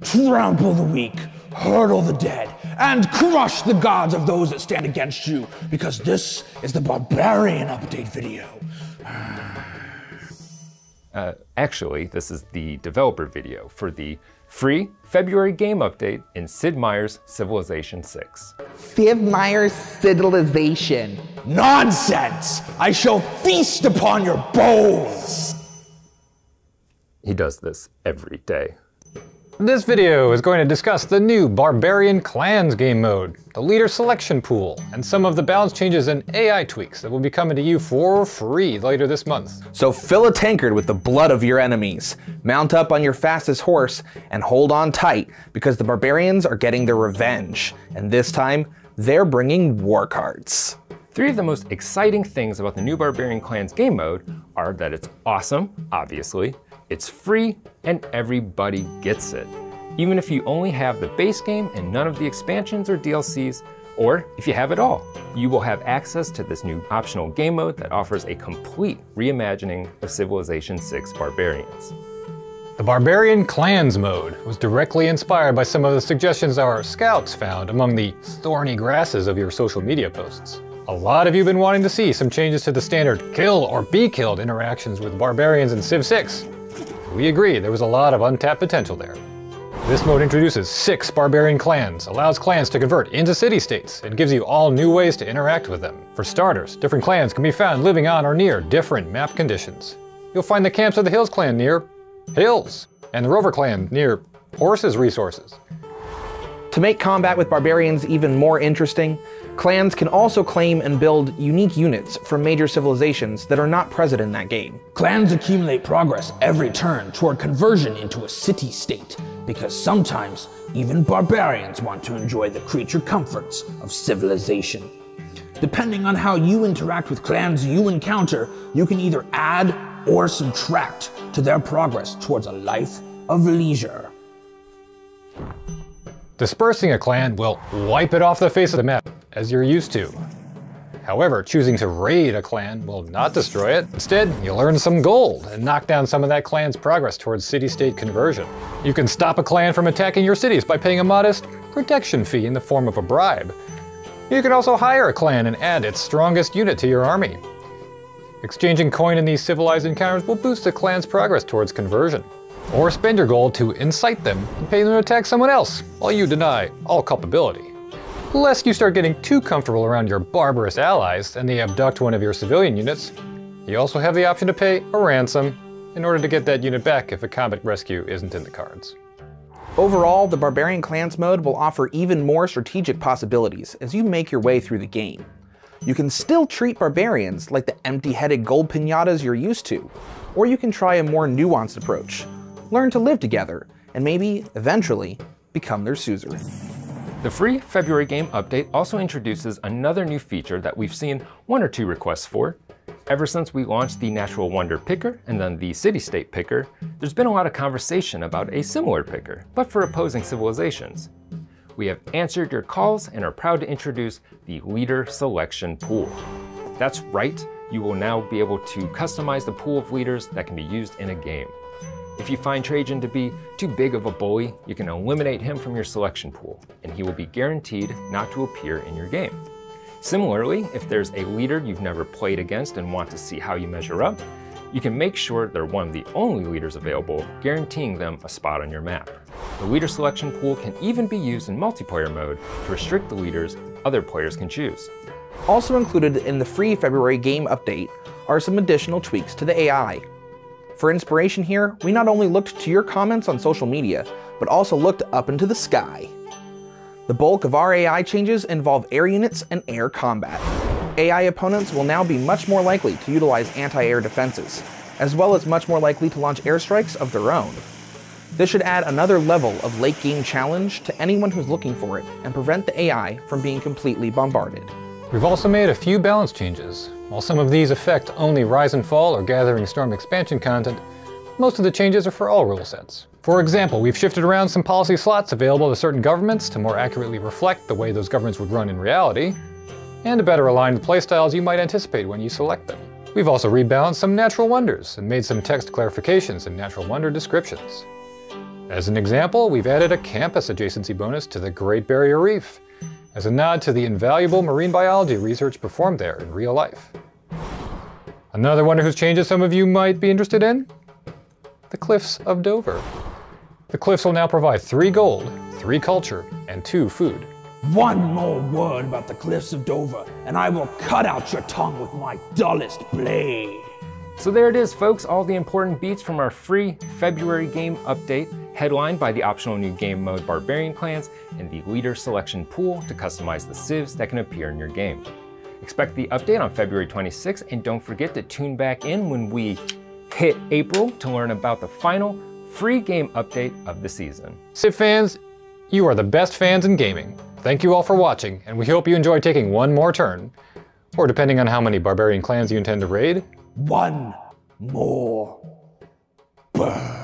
Trample the weak, hurdle the dead, and crush the gods of those that stand against you, because this is the Barbarian update video. Actually, this is the developer video for the free February game update in Sid Meier's Civilization 6. Sid Meier's Civilization. Nonsense! I shall feast upon your bones! He does this every day. This video is going to discuss the new Barbarian Clans game mode, the leader selection pool, and some of the balance changes and AI tweaks that will be coming to you for free later this month. So fill a tankard with the blood of your enemies, mount up on your fastest horse, and hold on tight because the Barbarians are getting their revenge, and this time they're bringing war cards. Three of the most exciting things about the new Barbarian Clans game mode are that it's awesome, obviously, it's free, and everybody gets it. Even if you only have the base game and none of the expansions or DLCs, or if you have it all, you will have access to this new optional game mode that offers a complete reimagining of Civilization 6 Barbarians. The Barbarian Clans mode was directly inspired by some of the suggestions our scouts found among the thorny grasses of your social media posts. A lot of you have been wanting to see some changes to the standard kill or be killed interactions with barbarians in Civ 6. We agree there was a lot of untapped potential there. This mode introduces 6 barbarian clans, allows clans to convert into city-states, and gives you all new ways to interact with them. For starters, different clans can be found living on or near different map conditions. You'll find the Camps of the Hills clan near hills, and the Rover clan near horses resources. To make combat with barbarians even more interesting, clans can also claim and build unique units from major civilizations that are not present in that game. Clans accumulate progress every turn toward conversion into a city-state, because sometimes even barbarians want to enjoy the creature comforts of civilization. Depending on how you interact with clans you encounter, you can either add or subtract to their progress towards a life of leisure. Dispersing a clan will wipe it off the face of the map, as you're used to. However, choosing to raid a clan will not destroy it. Instead, you'll earn some gold and knock down some of that clan's progress towards city-state conversion. You can stop a clan from attacking your cities by paying a modest protection fee in the form of a bribe. You can also hire a clan and add its strongest unit to your army. Exchanging coin in these civilized encounters will boost the clan's progress towards conversion. Or spend your gold to incite them and pay them to attack someone else, while you deny all culpability. Lest you start getting too comfortable around your barbarous allies and they abduct one of your civilian units, you also have the option to pay a ransom in order to get that unit back if a combat rescue isn't in the cards. Overall, the Barbarian Clans mode will offer even more strategic possibilities as you make your way through the game. You can still treat barbarians like the empty-headed gold pinatas you're used to, or you can try a more nuanced approach. Learn to live together, and maybe, eventually, become their suzerain. The free February game update also introduces another new feature that we've seen 1 or 2 requests for. Ever since we launched the Natural Wonder Picker and then the City-State Picker, there's been a lot of conversation about a similar picker, but for opposing civilizations. We have answered your calls and are proud to introduce the Leader Selection Pool. That's right, you will now be able to customize the pool of leaders that can be used in a game. If you find Trajan to be too big of a bully, you can eliminate him from your selection pool, and he will be guaranteed not to appear in your game. Similarly, if there's a leader you've never played against and want to see how you measure up, you can make sure they're one of the only leaders available, guaranteeing them a spot on your map. The leader selection pool can even be used in multiplayer mode to restrict the leaders other players can choose. Also included in the free February game update are some additional tweaks to the AI. For inspiration here, we not only looked to your comments on social media, but also looked up into the sky. The bulk of our AI changes involve air units and air combat. AI opponents will now be much more likely to utilize anti-air defenses, as well as much more likely to launch airstrikes of their own. This should add another level of late game challenge to anyone who's looking for it and prevent the AI from being completely bombarded. We've also made a few balance changes. While some of these affect only Rise and Fall or Gathering Storm expansion content, most of the changes are for all rule sets. For example, we've shifted around some policy slots available to certain governments to more accurately reflect the way those governments would run in reality, and to better align with playstyles you might anticipate when you select them. We've also rebalanced some natural wonders and made some text clarifications and natural wonder descriptions. As an example, we've added a campus adjacency bonus to the Great Barrier Reef, as a nod to the invaluable marine biology research performed there in real life. Another one whose changes some of you might be interested in? The Cliffs of Dover. The cliffs will now provide 3 gold, 3 culture, and 2 food. One more word about the Cliffs of Dover, and I will cut out your tongue with my dullest blade. So there it is, folks, all the important beats from our free February game update, headlined by the optional new game mode Barbarian clans and the leader selection pool to customize the civs that can appear in your game. Expect the update on February 26th, and don't forget to tune back in when we hit April to learn about the final free game update of the season. Civ fans, you are the best fans in gaming. Thank you all for watching, and we hope you enjoy taking one more turn. Or depending on how many barbarian clans you intend to raid, One more burn.